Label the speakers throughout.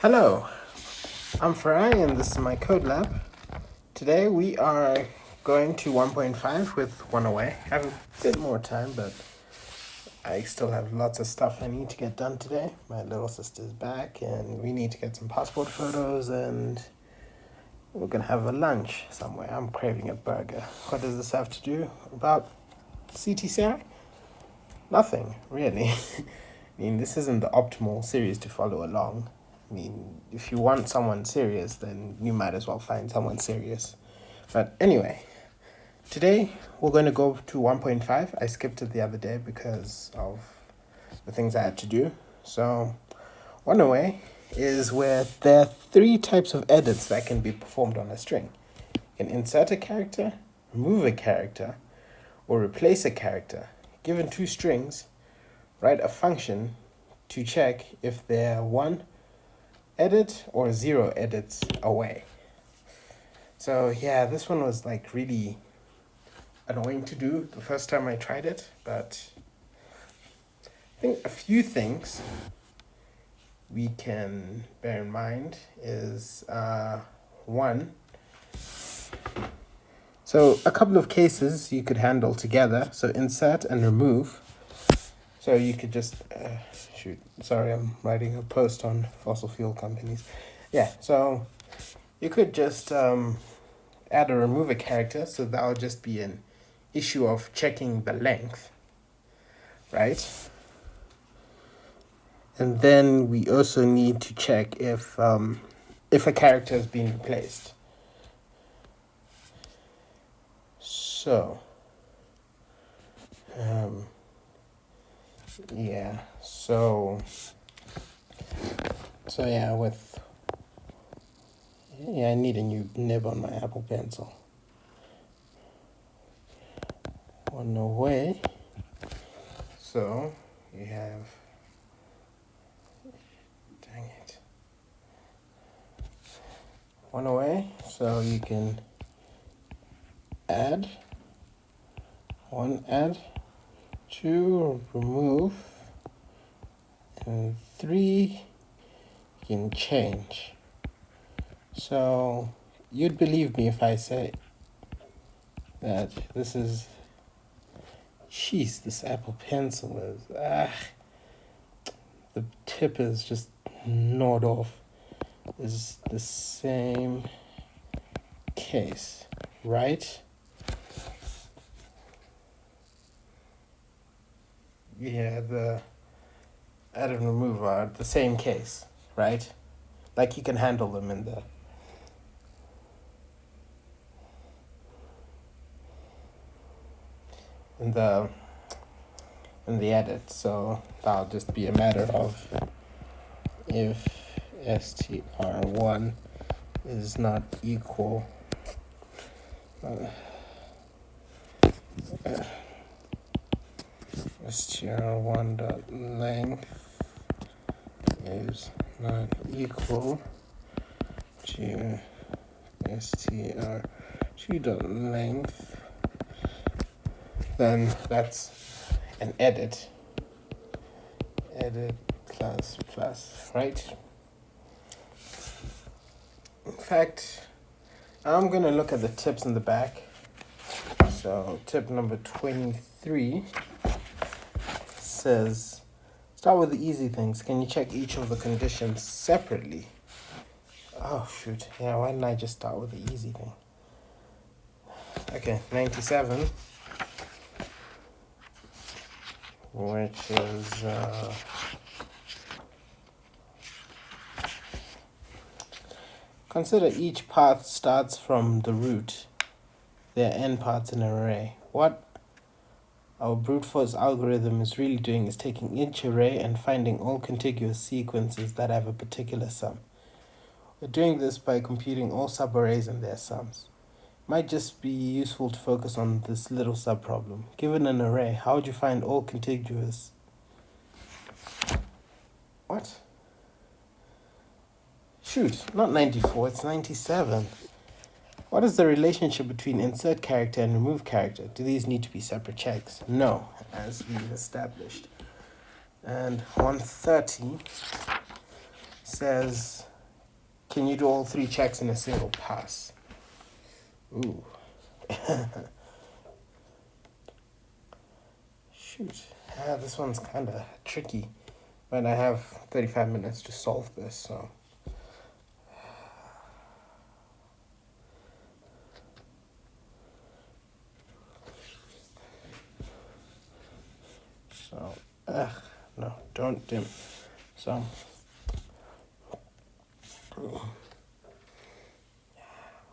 Speaker 1: Hello, I'm Farai and this is my code lab. Today we are going to 1.5 with one away. I have a bit more time, but I still have lots of stuff I need to get done today. My little sister's back and we need to get some passport photos and we're gonna have a lunch somewhere. I'm craving a burger. What does this have to do about CTCI? Nothing, really. I mean, this isn't the optimal series to follow along. I mean, if you want someone serious, then you might as well find someone serious. But anyway, today we're going to go to 1.5. I skipped it the other day because of the things I had to do. So, one away is where there are three types of edits that can be performed on a string. You can insert a character, remove a character, or replace a character. Given two strings, write a function to check if they're one edit or zero edits away. So yeah, this one was like really annoying to do the first time I tried it, but I think a few things we can bear in mind is one. So a couple of cases you could handle together. So insert and remove. So you could just, sorry, I'm writing a post on fossil fuel companies. Yeah, so you could just add or remove a character, so that'll just be an issue of checking the length, right? And then we also need to check if a character has been replaced. So, yeah, so yeah, I need a new nib on my Apple Pencil. One away. So you have, dang it. One away, so you can add, two, remove, and three, you can change. So you'd believe me if I say that this is, jeez, this Apple Pencil is, the tip is just gnawed off. This is the same case, right? Yeah, the add and remove are the same case, right? Like you can handle them in the edit, so that'll just be a matter of if str1 is not equal str1 dot length is not equal to str2 dot length, then that's an edit plus, right? In fact, I'm gonna look at the tips in the back. So tip number 23 says, start with the easy things. Can you check each of the conditions separately? Oh shoot, yeah, why didn't I just start with the easy thing? Okay, 97, which is consider each path starts from the root. There are n paths in an array. What our brute force algorithm is really doing is taking each array and finding all contiguous sequences that have a particular sum. We're doing this by computing all subarrays and their sums. Might just be useful to focus on this little subproblem. Given an array, how would you find all contiguous? What? Shoot, not 94, it's 97. What is the relationship between insert character and remove character? Do these need to be separate checks? No, as we've established. And 130 says can you do all 3 checks in a single pass? Ooh. Shoot. This one's kind of tricky. But I have 35 minutes to solve this, so... no, don't dim. So...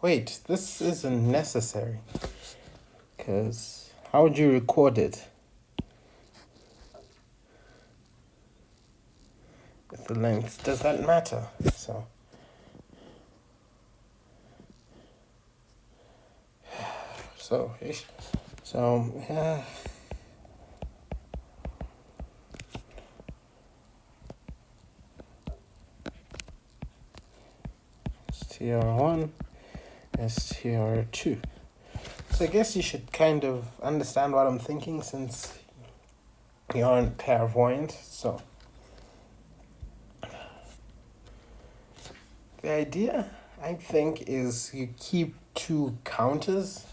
Speaker 1: Wait, this isn't necessary. Because how would you record it? With the length, does that matter? So ish. So yeah. STR1, STR2. So I guess you should kind of understand what I'm thinking since you aren't clairvoyant. So the idea, I think, is you keep 2 counters,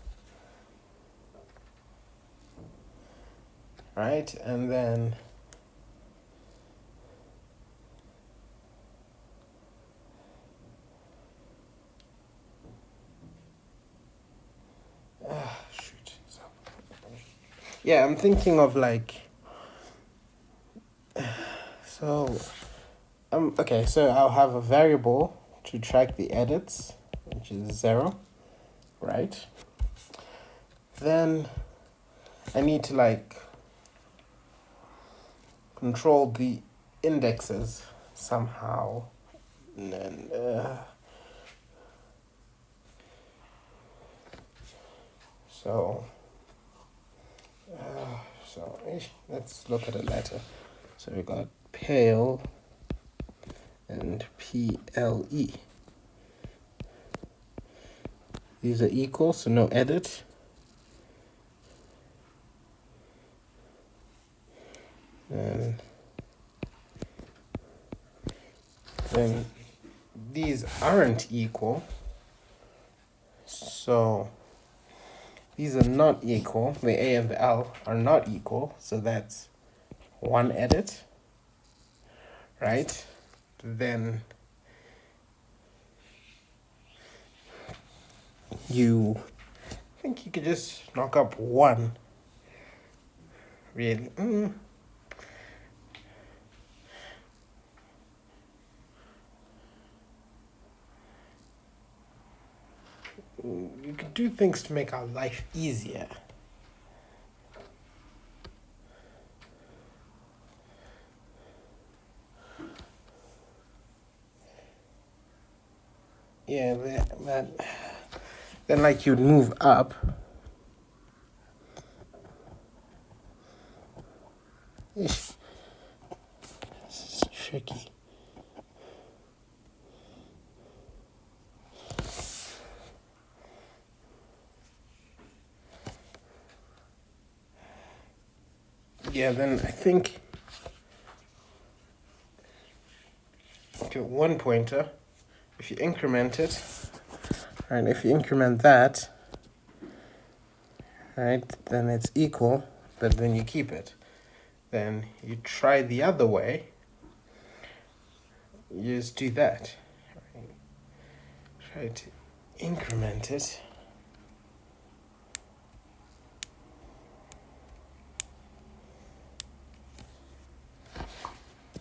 Speaker 1: right? And then shoot. Yeah, I'm thinking of like okay, so I'll have a variable to track the edits, which is 0, right? Then I need to like control the indexes somehow. And then let's look at it later. So we got pale and PLE. These are equal, so no edit. And then these aren't equal, so these are not equal. The A and the L are not equal, so that's 1 edit, right? Then I think you could just knock up 1. Really? You could do things to make our life easier. Yeah, then like you'd move up. It's tricky. Yeah, then I think to 1 pointer, if you increment it, right, if you increment that, right, then it's equal, but then you keep it. Then you try the other way, you just do that. Right? Try to increment it.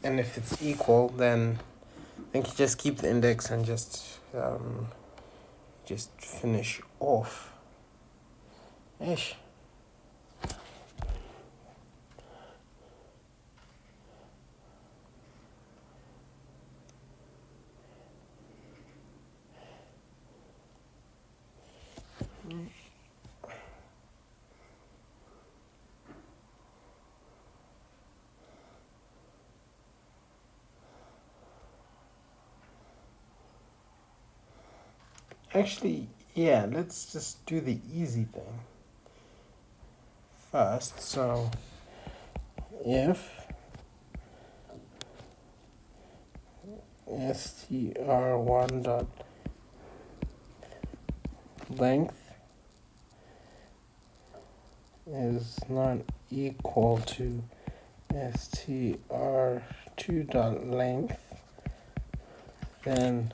Speaker 1: And if it's equal, then I think you just keep the index and just finish off. Ish. Actually, yeah, let's just do the easy thing first. So if str1 dot length is not equal to str2 dot length, then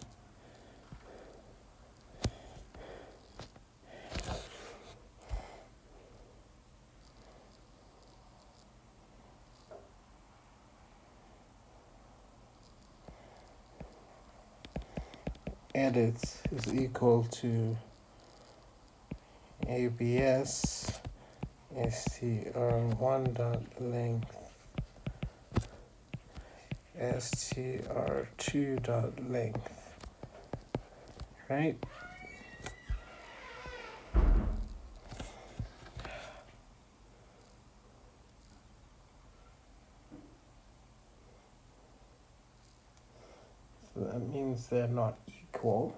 Speaker 1: edits is equal to abs str1 dot length str2 dot length, right? So that means they're not equal,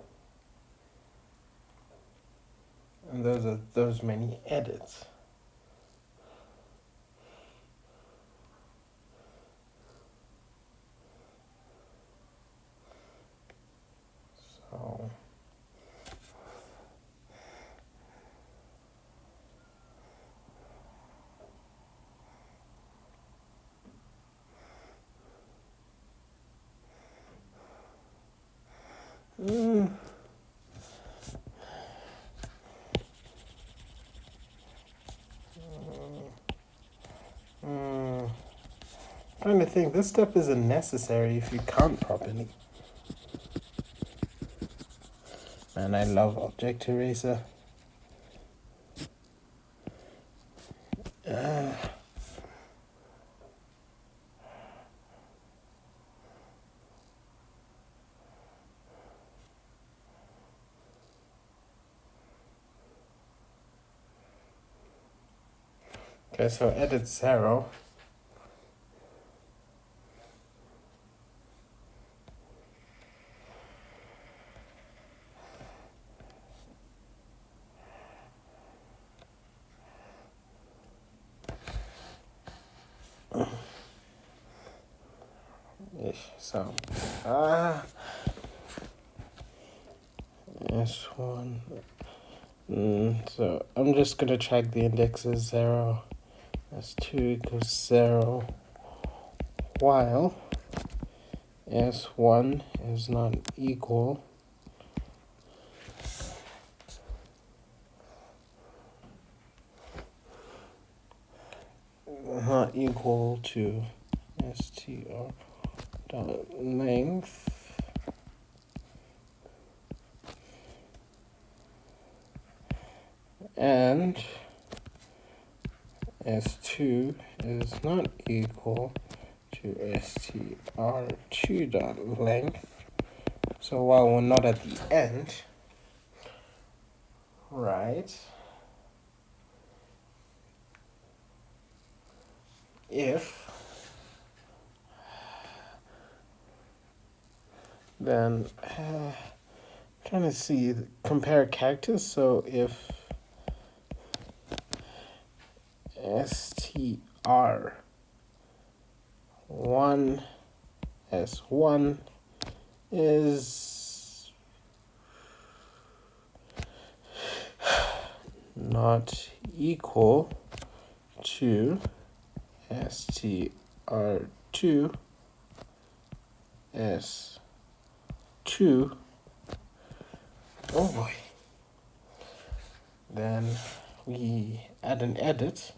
Speaker 1: and those are those many edits. So trying to think, this step isn't necessary if you count properly. Man, I love Object Eraser. Okay, so edit 0. So, S1. So I'm just gonna check the index as 0. S2 equals 0. While S1 is not equal to str dot length and S2 is not equal to str2 dot length. So while we're not at the end, right, if then trying to see, compare characters. So if str1 s1 is not equal to str2 s2, oh boy, then we add an edit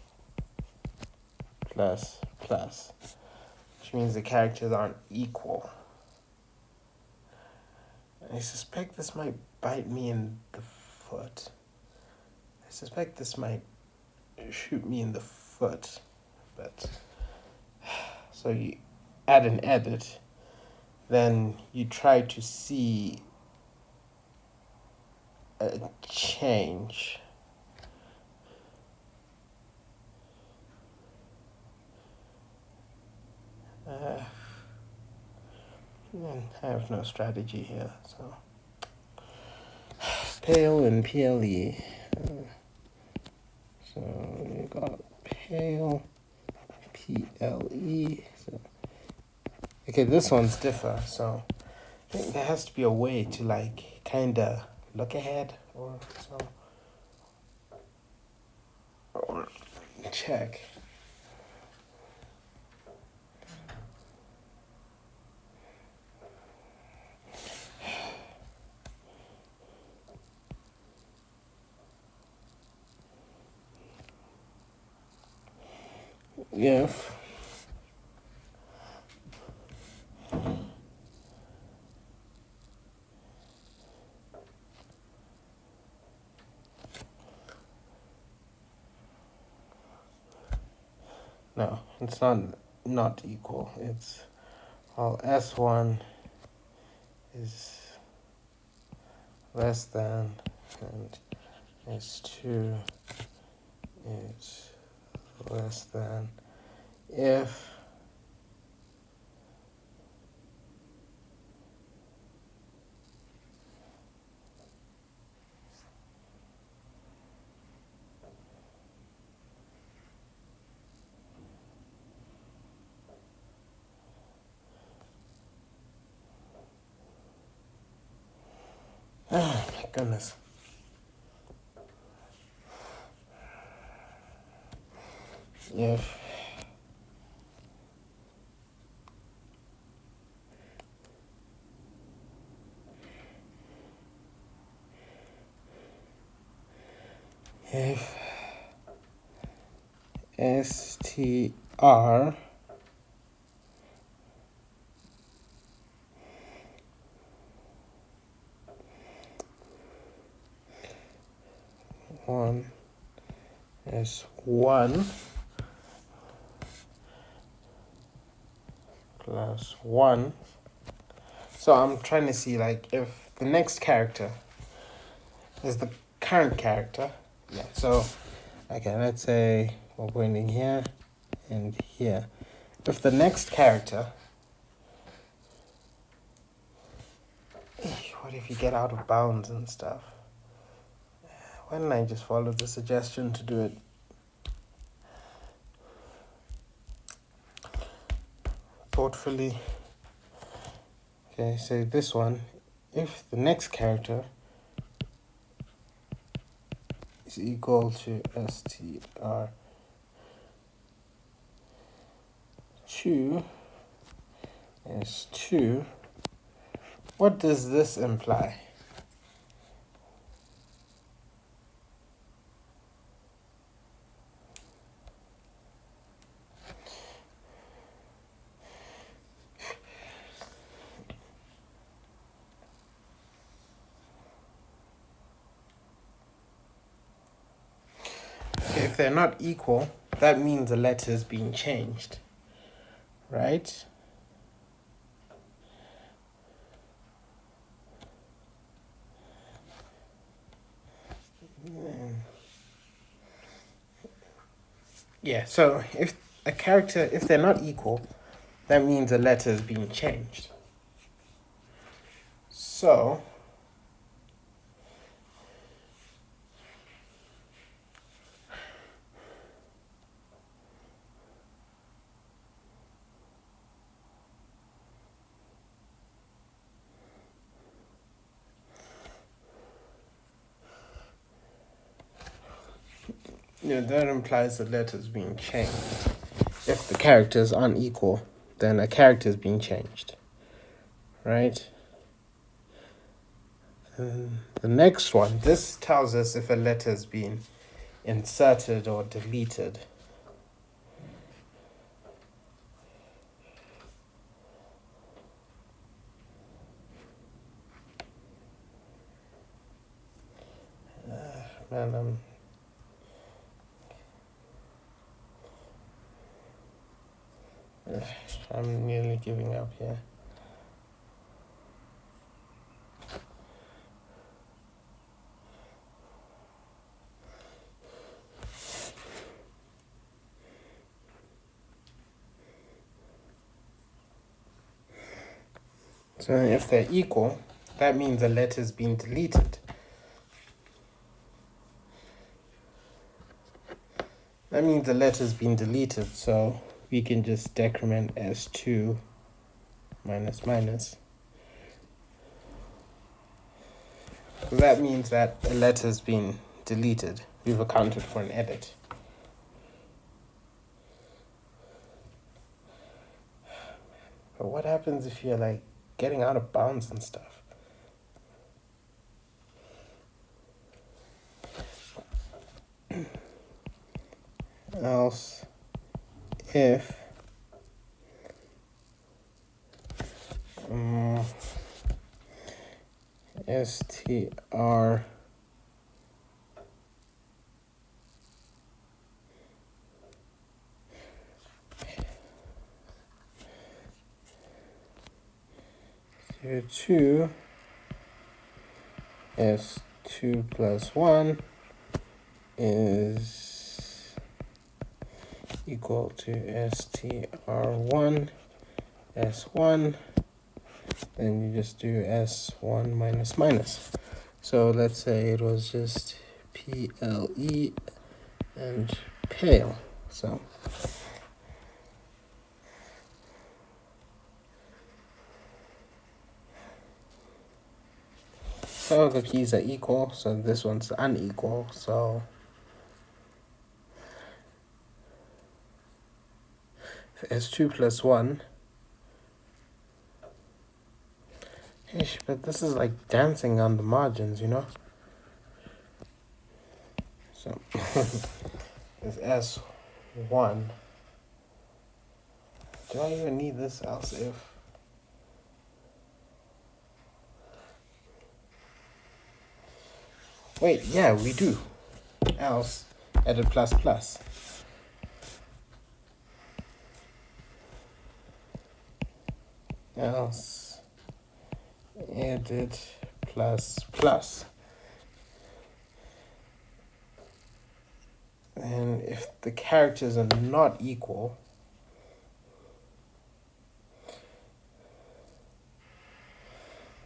Speaker 1: plus, which means the characters aren't equal. I suspect this might bite me in the foot. I suspect this might shoot me in the foot, but so you add an edit, then you try to see a change. I have no strategy here, so pale and PLE. So we got pale, PLE. So okay, this one's differ. So I think there has to be a way to like kinda look ahead or so. Or check. If no, it's not equal. It's S1 is less than and S2 is less than if oh my goodness. If STR one is 1 plus 1. So I'm trying to see like if the next character is the current character. Yeah, so okay, let's say we're pointing here and here. If the next character, what if you get out of bounds and stuff? Why didn't I just follow the suggestion to do it thoughtfully? Okay, so this one, if the next character is equal to str2 is 2, what does this imply? If they're not equal, that means the letter is being changed, right? Yeah, so if they're not equal, that means the letter is being changed. So yeah, that implies the letter is being changed. If the character is unequal, then a character is being changed, right? And the next one, this tells us if a letter is being inserted or deleted. Man, I'm nearly giving up here. So if they're equal, that means a letter's been deleted. That means the letter's been deleted, so we can just decrement as 2 minus minus. because that means that a letter's been deleted. We've accounted for an edit. But what happens if you're like getting out of bounds and stuff? Else if str two S2 plus 1 is equal to str1 S1, then you just do S1 minus minus. So let's say it was just PLE and pale. So the p's are equal, so this one's unequal, so S2 plus 1. Ish, but this is like dancing on the margins, you know? So it's S1. Do I even need this else if? Wait, yeah, we do. Else edit plus plus. Else edit plus plus. And if the characters are not equal,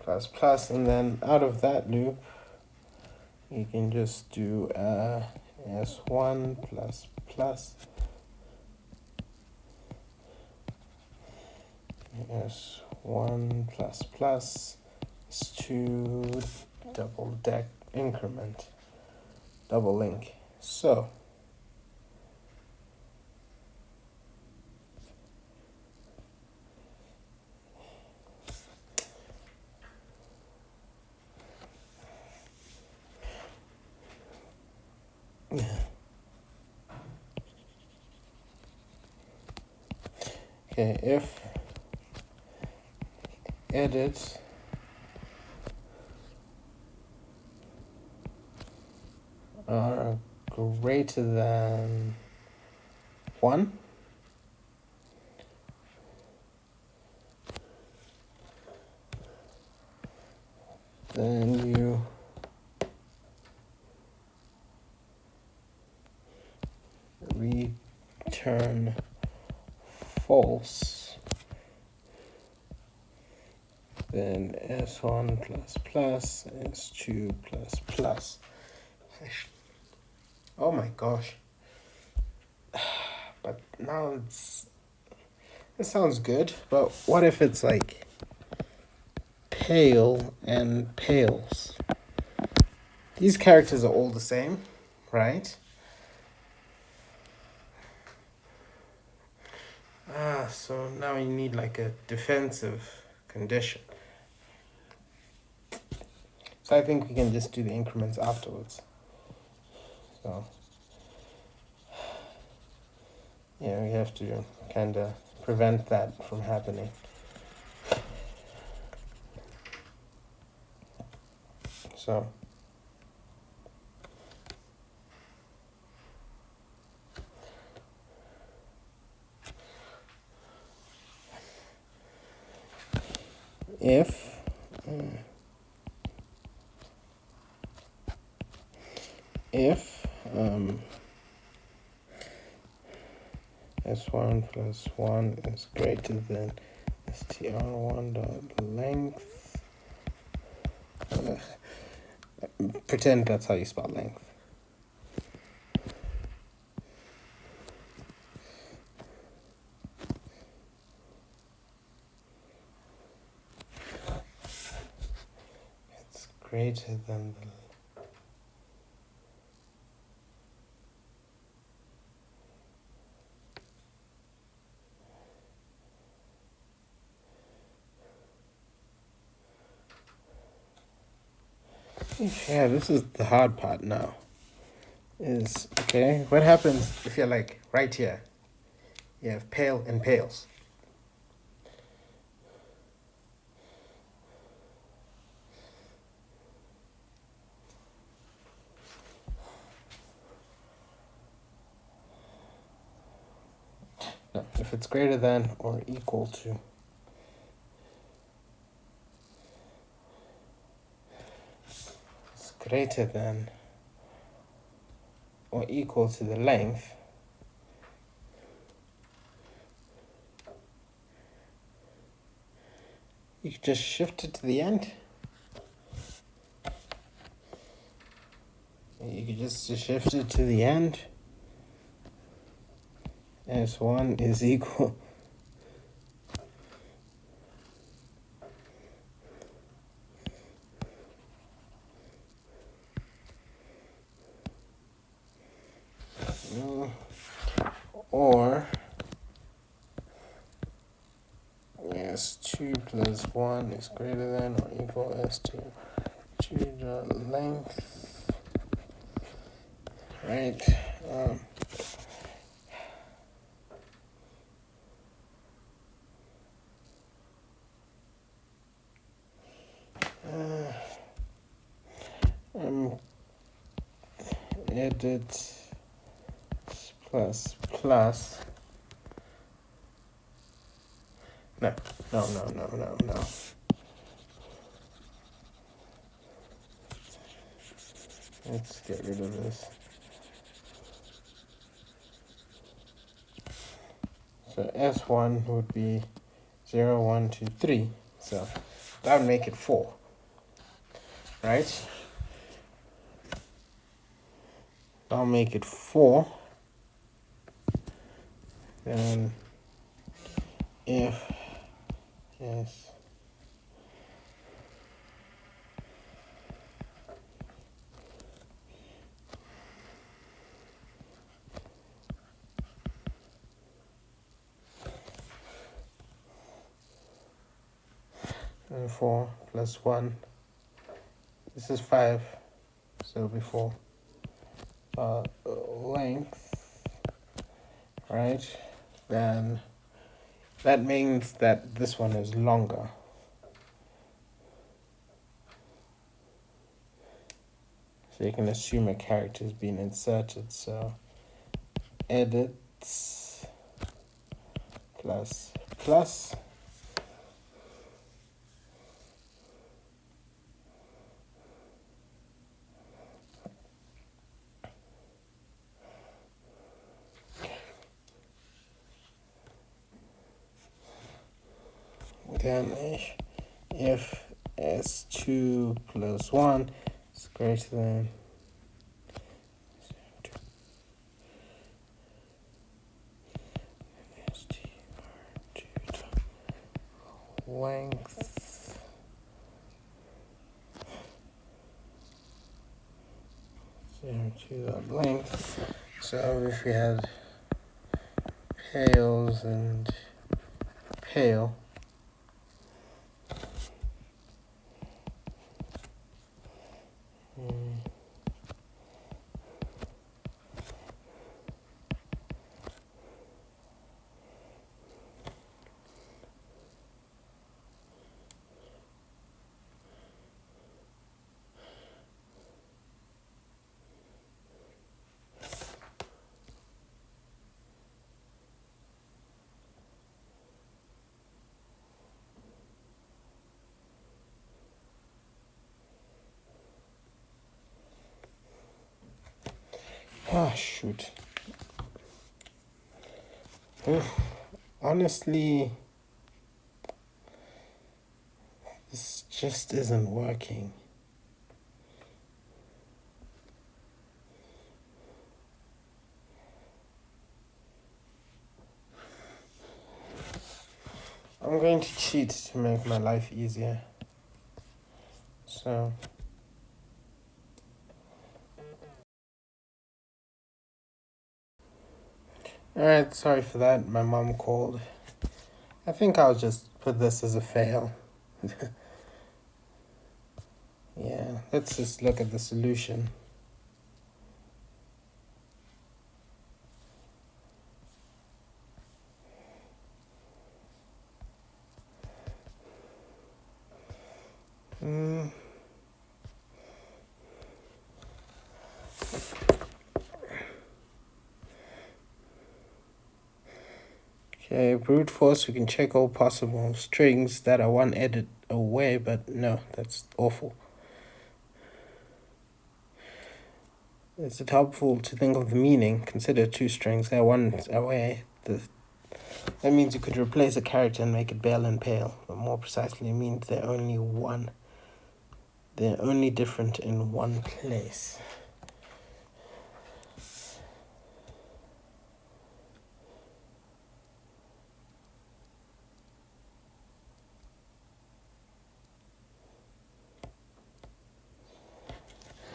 Speaker 1: plus plus, and then out of that loop, you can just do S1 plus plus, S1 plus plus, S2 double deck increment, double link. So okay, if edit are greater than 1, then you return false. Then S1 plus plus, S2 plus plus. Oh my gosh. But now it sounds good, but what if it's like pale and pales? These characters are all the same, right? So now you need like a defensive condition. So I think we can just do the increments afterwards. So yeah, we have to kind of prevent that from happening. So if S1 plus 1 is greater than str1 dot length, pretend that's how you spell length. greater than the yeah, this is the hard part now. Is okay, what happens if you're like right here? You have pale and pales. No, if it's greater than or equal to it's greater than or equal to the length, you could just shift it to the end. You could just shift it to the end. S1 is equal or S2 plus 1 is greater than or equal S2 to the length, right? Edit plus plus. No. Let's get rid of this. So S1 would be 0, 1, 2, 3. So that would make it 4. Right? I'll make it 4. Then if yes, and 4 plus 1. This is 5, so it'll be 4. Length, right? Then that means that this one is longer. So you can assume a character is being inserted. So edits plus plus. Then if S2 plus 1 is greater than length to the length. So if we had pales and pale, shoot. Honestly, this just isn't working. I'm going to cheat to make my life easier. So Alright, sorry for that. My mom called. I think I'll just put this as a fail. Yeah, let's just look at the solution. Okay, brute force, we can check all possible strings that are one edit away, but no, that's awful. Is it helpful to think of the meaning? Consider two strings, they're one away. That means you could replace a character and make it Bale and Pale, but more precisely, it means they're only one. They're only different in one place.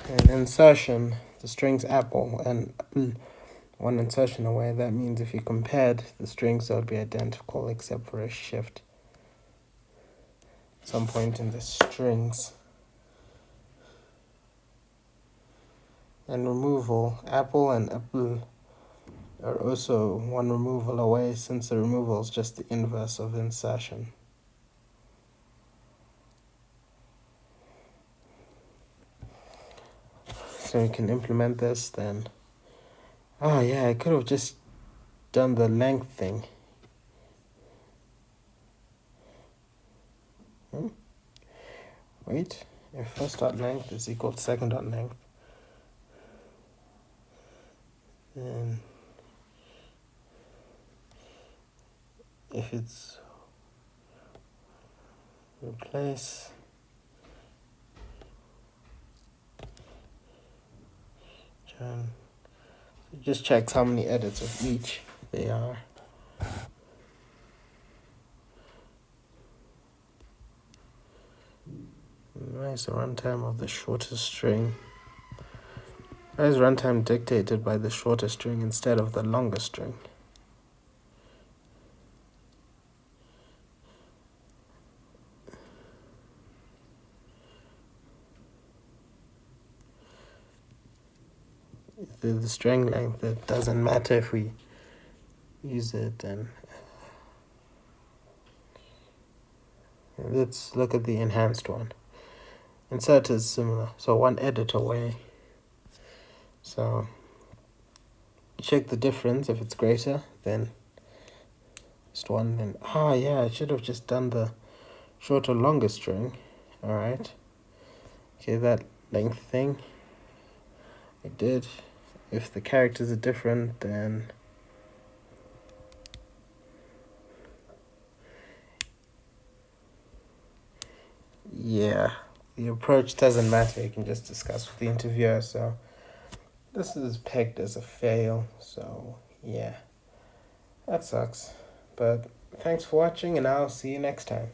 Speaker 1: And insertion, the strings apple and one insertion away. That means if you compared the strings, they would be identical except for a shift at some point in the strings. And removal, apple and apple are also one removal away, since the removal is just the inverse of insertion. So we can implement this then. Oh yeah, I could have just done the length thing. Wait, if first dot length is equal to second dot length, then if it's replace it just checks how many edits of each they are. Why is the runtime of the shortest string? Why is runtime dictated by the shortest string instead of the longest string? The string length, it doesn't matter if we use it. And let's look at the enhanced one. Insert is similar, so one edit away. So check the difference. If it's greater, then just one. Then yeah, I should have just done the shorter longer string. All right. Okay, that length thing I did. If the characters are different, then yeah, the approach doesn't matter. You can just discuss with the interviewer. So this is pegged as a fail. So yeah, that sucks. But thanks for watching, and I'll see you next time.